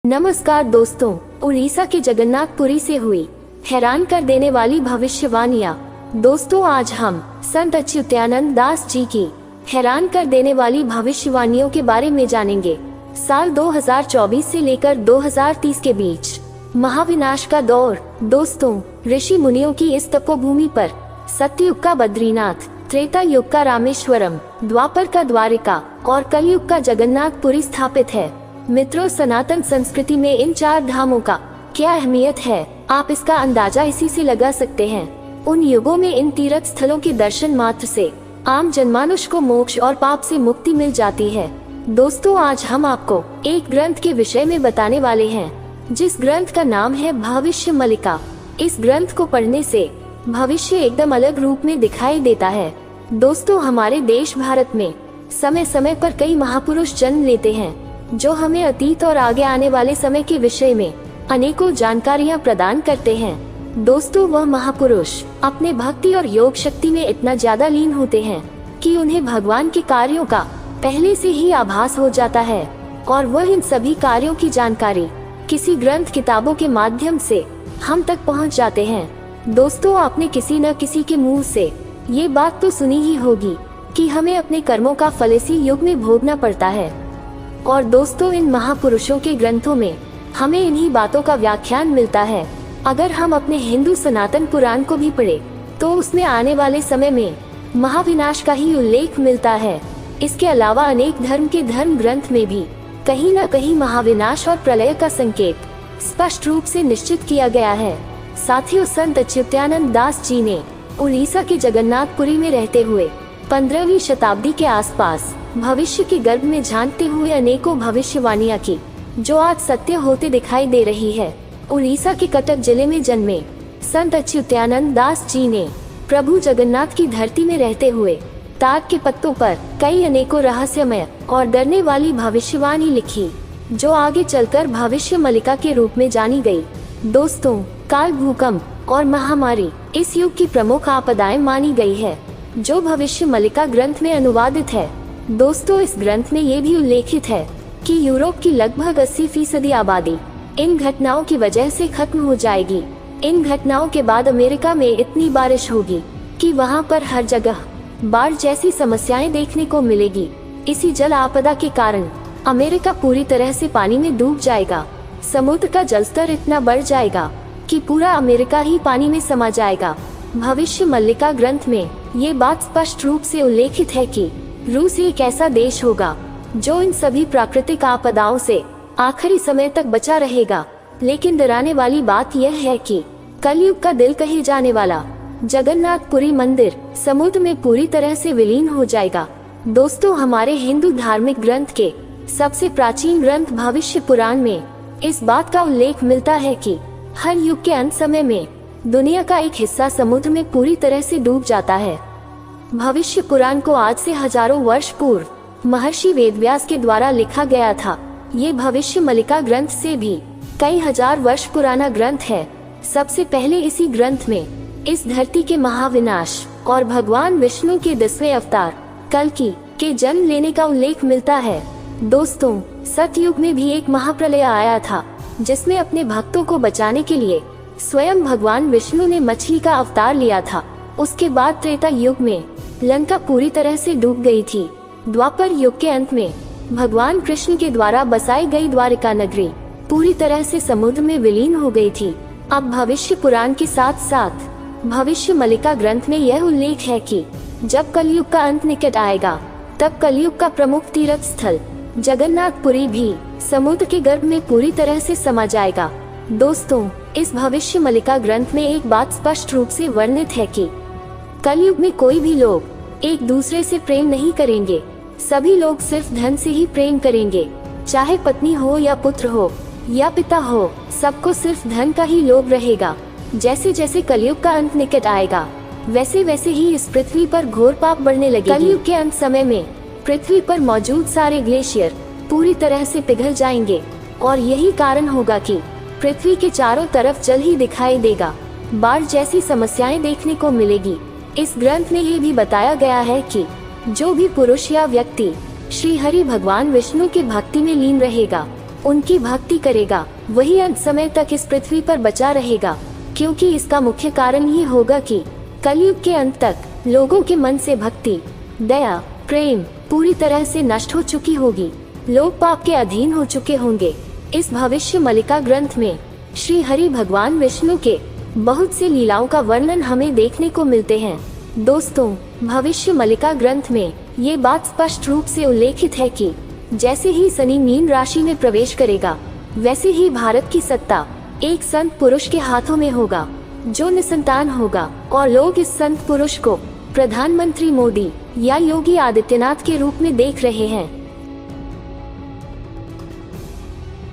नमस्कार दोस्तों, उड़ीसा के जगन्नाथपुरी से हुई हैरान कर देने वाली भविष्यवाणियाँ। दोस्तों, आज हम संत अच्युतानंद दास जी की हैरान कर देने वाली भविष्यवाणियों के बारे में जानेंगे। साल 2024 से लेकर 2030 के बीच महाविनाश का दौर। दोस्तों, ऋषि मुनियों की इस तपोभूमि पर सत्ययुग का बद्रीनाथ, त्रेता युग का रामेश्वरम, द्वापर का द्वारिका और कलयुग का जगन्नाथपुरी स्थापित है। मित्रों, सनातन संस्कृति में इन चार धामों का क्या अहमियत है, आप इसका अंदाजा इसी से लगा सकते हैं। उन युगों में इन तीर्थ स्थलों के दर्शन मात्र से आम जनमानुष को मोक्ष और पाप से मुक्ति मिल जाती है। दोस्तों, आज हम आपको एक ग्रंथ के विषय में बताने वाले हैं, जिस ग्रंथ का नाम है भविष्य मलिका। इस ग्रंथ को पढ़ने से भविष्य एकदम अलग रूप में दिखाई देता है। दोस्तों, हमारे देश भारत में समय समय पर कई महापुरुष जन्म लेते हैं, जो हमें अतीत और आगे आने वाले समय के विषय में अनेकों जानकारियां प्रदान करते हैं। दोस्तों, वह महापुरुष अपने भक्ति और योग शक्ति में इतना ज्यादा लीन होते हैं कि उन्हें भगवान के कार्यों का पहले से ही आभास हो जाता है, और वह इन सभी कार्यों की जानकारी किसी ग्रंथ किताबों के माध्यम से हम तक पहुंच जाते हैं। दोस्तों, आपने किसी न किसी के मुंह से ये बात तो सुनी ही होगी कि हमें अपने कर्मों का फल इसी युग में भोगना पड़ता है। और दोस्तों, इन महापुरुषों के ग्रंथों में हमें इन्हीं बातों का व्याख्यान मिलता है। अगर हम अपने हिंदू सनातन पुराण को भी पढ़े तो उसमें आने वाले समय में महाविनाश का ही उल्लेख मिलता है। इसके अलावा अनेक धर्म के धर्म ग्रंथ में भी कहीं न कहीं महाविनाश और प्रलय का संकेत स्पष्ट रूप से निश्चित किया गया है। साथियों, संत अच्युतानंद दास जी ने उड़ीसा के जगन्नाथपुरी में रहते हुए 15वीं शताब्दी के आसपास भविष्य के गर्भ में झांकते हुए अनेकों भविष्यवाणियां की, जो आज सत्य होते दिखाई दे रही है। उड़ीसा के कटक जिले में जन्मे संत अच्युतानंद दास जी ने प्रभु जगन्नाथ की धरती में रहते हुए ताड़ के पत्तों पर कई अनेकों रहस्यमय और डरने वाली भविष्यवाणी लिखी, जो आगे चलकर भविष्य मलिका के रूप में जानी गई। दोस्तों, काल, भूकंप और महामारी इस युग की प्रमुख आपदाएं मानी गई है, जो भविष्य मलिका ग्रंथ में अनुवादित है। दोस्तों, इस ग्रंथ में ये भी उल्लेखित है कि यूरोप की लगभग 80% आबादी इन घटनाओं की वजह से खत्म हो जाएगी। इन घटनाओं के बाद अमेरिका में इतनी बारिश होगी कि वहां पर हर जगह बाढ़ जैसी समस्याएं देखने को मिलेगी। इसी जल आपदा के कारण अमेरिका पूरी तरह से पानी में डूब जाएगा। समुद्र का जलस्तर इतना बढ़ जाएगा कि पूरा अमेरिका ही पानी में समा जाएगा। भविष्य मल्लिका ग्रंथ में ये बात स्पष्ट रूप से उल्लेखित है कि रूस एक ऐसा देश होगा जो इन सभी प्राकृतिक आपदाओं से आखिरी समय तक बचा रहेगा। लेकिन डराने वाली बात यह है कि कलयुग का दिल कहे जाने वाला जगन्नाथपुरी मंदिर समुद्र में पूरी तरह से विलीन हो जाएगा। दोस्तों, हमारे हिंदू धार्मिक ग्रंथ के सबसे प्राचीन ग्रंथ भविष्य पुराण में इस बात का उल्लेख मिलता है कि हर युग के अंत समय में दुनिया का एक हिस्सा समुद्र में पूरी तरह से डूब जाता है। भविष्य पुराण को आज से हजारों वर्ष पूर्व महर्षि वेदव्यास के द्वारा लिखा गया था। ये भविष्य मलिका ग्रंथ से भी कई हजार वर्ष पुराना ग्रंथ है। सबसे पहले इसी ग्रंथ में इस धरती के महाविनाश और भगवान विष्णु के 10वें अवतार कल्कि के जन्म लेने का उल्लेख मिलता है। दोस्तों, सतयुग में भी एक महाप्रलय आया था, जिसमें अपने भक्तों को बचाने के लिए स्वयं भगवान विष्णु ने मछली का अवतार लिया था। उसके बाद त्रेता युग में लंका पूरी तरह से डूब गई थी। द्वापर युग के अंत में भगवान कृष्ण के द्वारा बसाई गई द्वारिका नगरी पूरी तरह से समुद्र में विलीन हो गई थी। अब भविष्य पुराण के साथ साथ भविष्य मलिका ग्रंथ में यह उल्लेख है कि जब कलयुग का अंत निकट आएगा, तब कलयुग का प्रमुख तीर्थ स्थल जगन्नाथपुरी भी समुद्र के गर्भ में पूरी तरह से समा जाएगा। दोस्तों, इस भविष्य मलिका ग्रंथ में एक बात स्पष्ट रूप से वर्णित है कि कलयुग में कोई भी लोग एक दूसरे से प्रेम नहीं करेंगे। सभी लोग सिर्फ धन से ही प्रेम करेंगे, चाहे पत्नी हो या पुत्र हो या पिता हो, सबको सिर्फ धन का ही लोभ रहेगा। जैसे जैसे कलयुग का अंत निकट आएगा, वैसे वैसे ही इस पृथ्वी पर घोर पाप बढ़ने लगेगी। कलयुग के अंत समय में पृथ्वी पर मौजूद सारे ग्लेशियर पूरी तरह से पिघल जाएंगे, और यही कारण होगा कि पृथ्वी के चारों तरफ जल ही दिखाई देगा। बाढ़ जैसी समस्याएं देखने को मिलेगी। इस ग्रंथ में ये भी बताया गया है कि जो भी पुरुष या व्यक्ति श्री हरि भगवान विष्णु की भक्ति में लीन रहेगा, उनकी भक्ति करेगा वही अंत समय तक इस पृथ्वी पर बचा रहेगा, क्योंकि इसका मुख्य कारण ये होगा कि कलयुग के अंत तक लोगों के मन से भक्ति, दया, प्रेम पूरी तरह से नष्ट हो चुकी होगी। लोग पाप के अधीन हो चुके होंगे। इस भविष्य मलिका ग्रंथ में श्री हरि भगवान विष्णु के बहुत से लीलाओं का वर्णन हमें देखने को मिलते हैं। दोस्तों, भविष्य मलिका ग्रंथ में ये बात स्पष्ट रूप से उल्लेखित है कि जैसे ही शनि मीन राशि में प्रवेश करेगा, वैसे ही भारत की सत्ता एक संत पुरुष के हाथों में होगा जो निसंतान होगा, और लोग इस संत पुरुष को प्रधानमंत्री मोदी या योगी आदित्यनाथ के रूप में देख रहे हैं।